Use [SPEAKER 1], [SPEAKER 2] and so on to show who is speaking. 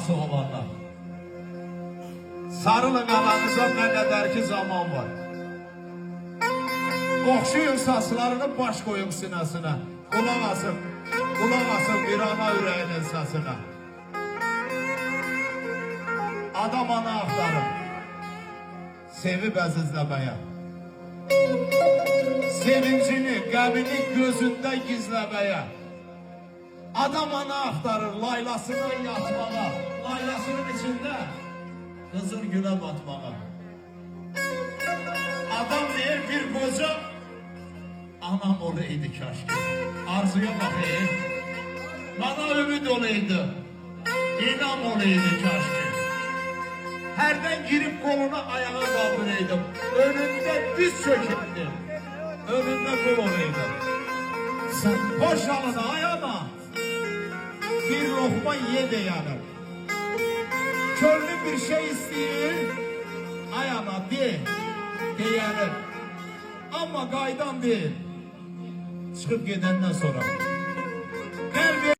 [SPEAKER 1] anası olanlar. Sarılın ananıza, ne kadar ki zaman var. Okşayın saçlarını, baş koyun sinasına. Kulak asın bir ana yüreğinin sesine. Adam ana axtarır, sevib əzizləməyə. Sevincini, qəmini gözündə gizləməyə. Adam ana axtarır laylasına yatmağa, laylasının içində qızıl gülə batmağa. Adam deyir bir qoca, anam olaydı kaşki. Arzuya bakayım, bana ümid olaydı, inam olaydı kaşki. Herden girip koluna ayağa kaldıraydım, önünde diz çökürdüm, önünde kul olaydım. Sen boş alın ayağına, bir lokma ye de yanım. Körlü bir şey isteyir, ayağına diyelim. Ama qaydan değil, çıkıp gedenden sonra.